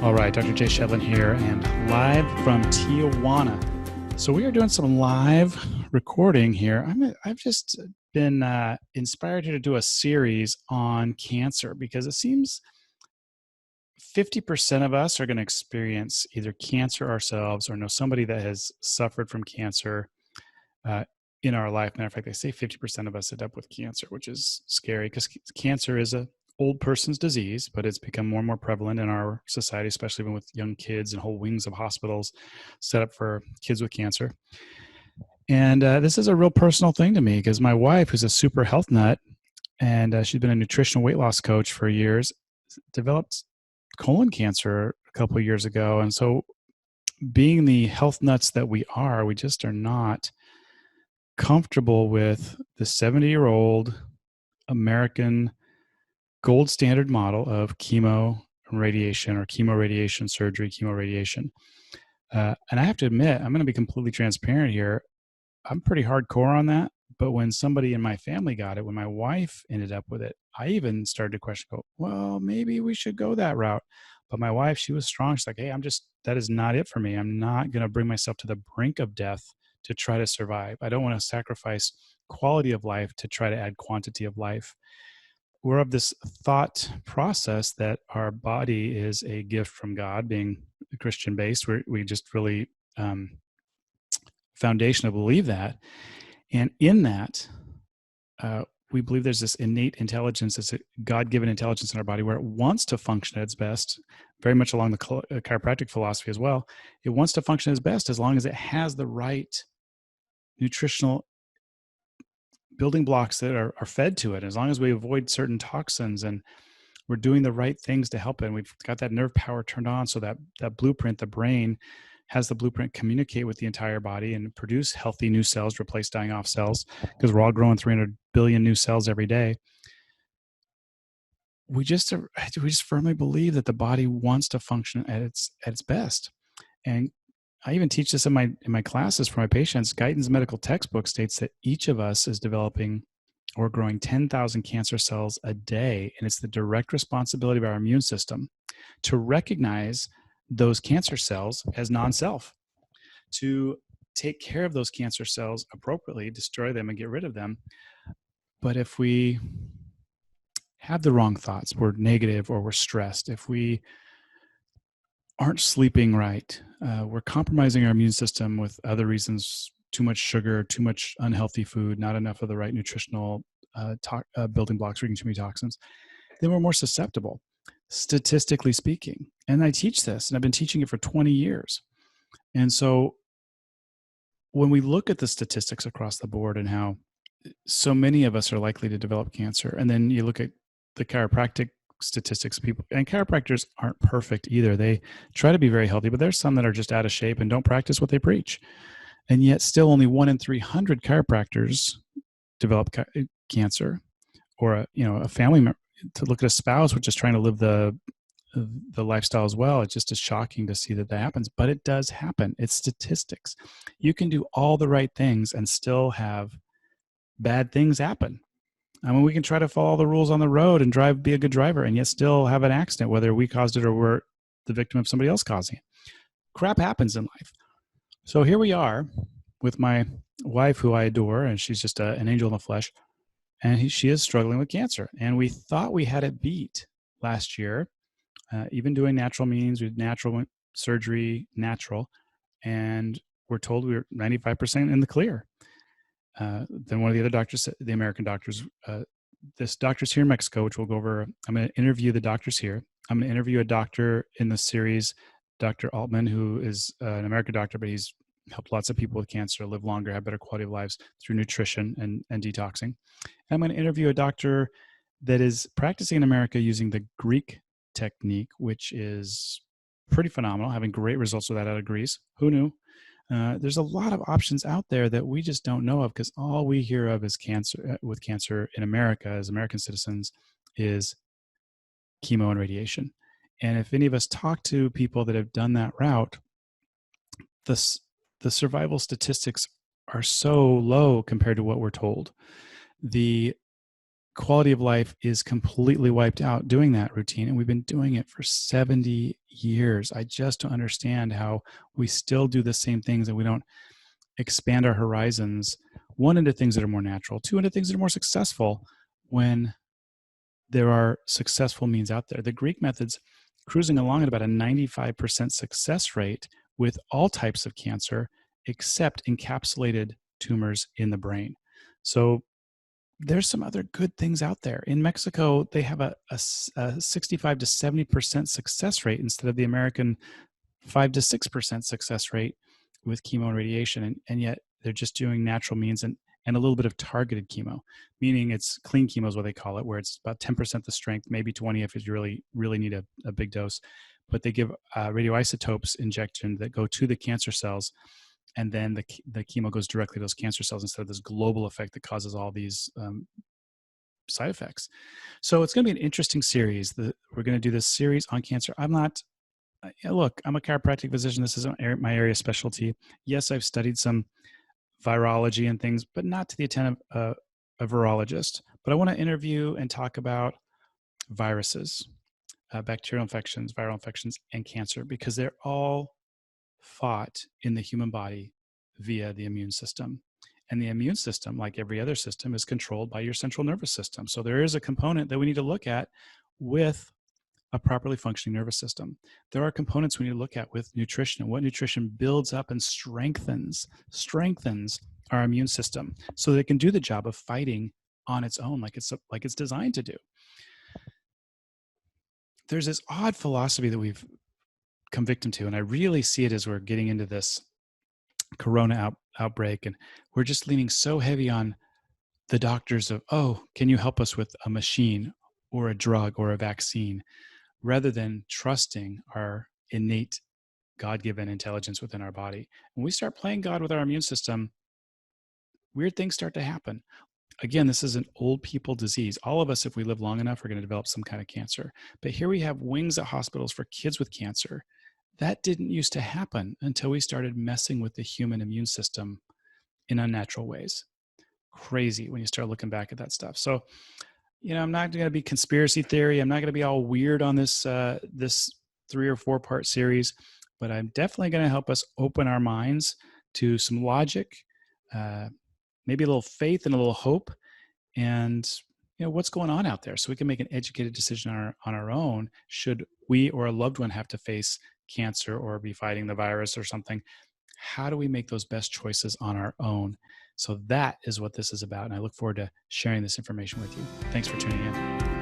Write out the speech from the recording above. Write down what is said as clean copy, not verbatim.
All right, Dr. Jay Shetlin here, and live from Tijuana. So we are doing some live recording here. I've just been inspired here to do a series on cancer because it seems 50% of us are going to experience either cancer ourselves or know somebody that has suffered from cancer in our life. Matter of fact, they say 50% of us end up with cancer, which is scary because cancer is a old person's disease, but it's become more and more prevalent in our society, especially with young kids and whole wings of hospitals set up for kids with cancer. And this is a real personal thing to me because my wife, who's a super health nut, and she's been a nutritional weight loss coach for years, developed colon cancer a couple of years ago. And so being the health nuts that we just are not comfortable with the 70-year-old American gold standard model of chemo radiation or chemoradiation surgery, chemoradiation. And I have to admit, I'm going to be completely transparent here. I'm pretty hardcore on that. But when somebody in my family got it, when my wife ended up with it, I even started to question, well, maybe we should go that route. But my wife, she was strong. She's like, hey, that is not it for me. I'm not going to bring myself to the brink of death to try to survive. I don't want to sacrifice quality of life to try to add quantity of life. We're of this thought process that our body is a gift from God, being Christian based. We just really foundationally believe that. And in that, we believe there's this innate intelligence, it's a God-given intelligence in our body where it wants to function at its best, very much along the chiropractic philosophy as well. It wants to function at its best as long as it has the right nutritional building blocks that are fed to it, as long as we avoid certain toxins and we're doing the right things to help it. And we've got that nerve power turned on so that blueprint, the brain has the blueprint communicate with the entire body and produce healthy new cells, replace dying off cells, because we're all growing 300 billion new cells every day. We just firmly believe that the body wants to function at its best. And I even teach this in my classes for my patients. Guyton's medical textbook states that each of us is developing or growing 10,000 cancer cells a day. And it's the direct responsibility of our immune system to recognize those cancer cells as non-self, to take care of those cancer cells appropriately, destroy them and get rid of them. But if we have the wrong thoughts, we're negative or we're stressed, if we aren't sleeping right, we're compromising our immune system with other reasons, too much sugar, too much unhealthy food, not enough of the right nutritional building blocks, we're eating too many toxins, then we're more susceptible, statistically speaking. And I teach this, and I've been teaching it for 20 years. And so when we look at the statistics across the board and how so many of us are likely to develop cancer, and then you look at the chiropractic statistics, people, and chiropractors aren't perfect either. They try to be very healthy, but there's some that are just out of shape and don't practice what they preach. And yet still only 1 in 300 chiropractors develop cancer, or a family member. To look at a spouse which is trying to live the lifestyle as well, it's just as shocking to see that happens, but it does happen. It's statistics. You can do all the right things and still have bad things happen. I mean, we can try to follow the rules on the road and be a good driver, and yet still have an accident, whether we caused it or we're the victim of somebody else causing it. Crap happens in life. So here we are with my wife, who I adore, and she's just an angel in the flesh, and she is struggling with cancer. And we thought we had it beat last year, even doing natural means, with natural surgery, and we're told we were 95% in the clear. Then one of the other doctors, the American doctors, this doctor's here in Mexico, which we'll go over. I'm going to interview the doctors here. I'm going to interview a doctor in the series, Dr. Altman, who is an American doctor, but he's helped lots of people with cancer live longer, have better quality of lives through nutrition and detoxing. And I'm going to interview a doctor that is practicing in America using the Greek technique, which is pretty phenomenal, having great results with that out of Greece. Who knew? There's a lot of options out there that we just don't know of, because all we hear of is cancer with cancer in America as American citizens is chemo and radiation. And if any of us talk to people that have done that route, the survival statistics are so low compared to what we're told. The quality of life is completely wiped out doing that routine. And we've been doing it for 70 years. I just don't understand how we still do the same things and we don't expand our horizons, one, into things that are more natural, two, into things that are more successful, when there are successful means out there. The Greek method's cruising along at about a 95% success rate with all types of cancer, except encapsulated tumors in the brain. So there's some other good things out there. In Mexico, they have a 65 to 70% success rate instead of the American 5 to 6% success rate with chemo and radiation. And yet they're just doing natural means and a little bit of targeted chemo, meaning it's clean chemo is what they call it, where it's about 10% the strength, maybe 20 if you really need a big dose. But they give radioisotopes injection that go to the cancer cells, and then the chemo goes directly to those cancer cells instead of this global effect that causes all these side effects. So it's going to be an interesting series. We're going to do this series on cancer. Look, I'm a chiropractic physician. This isn't my area of specialty. Yes, I've studied some virology and things, but not to the extent of a virologist. But I want to interview and talk about viruses, bacterial infections, viral infections, and cancer, because they're all fought in the human body via the immune system. And the immune system, like every other system, is controlled by your central nervous system. So there is a component that we need to look at with a properly functioning nervous system. There are components we need to look at with nutrition, and what nutrition builds up and strengthens our immune system so that it can do the job of fighting on its own, like it's designed to do. There's this odd philosophy that we've come victim to, and I really see it as we're getting into this corona outbreak, and we're just leaning so heavy on the doctors of, oh, can you help us with a machine or a drug or a vaccine, rather than trusting our innate God-given intelligence within our body. When we start playing God with our immune system, weird things start to happen. Again, this is an old people disease. All of us, if we live long enough, are going to develop some kind of cancer. But here we have wings at hospitals for kids with cancer. That didn't used to happen until we started messing with the human immune system in unnatural ways. Crazy when you start looking back at that stuff. So, I'm not going to be conspiracy theory. I'm not going to be all weird on this 3 or 4 part series, but I'm definitely going to help us open our minds to some logic, maybe a little faith and a little hope, and what's going on out there, so we can make an educated decision on our own. Should we or a loved one have to face cancer or be fighting the virus or something, how do we make those best choices on our own? So that is what this is about, and I look forward to sharing this information with you. Thanks for tuning in.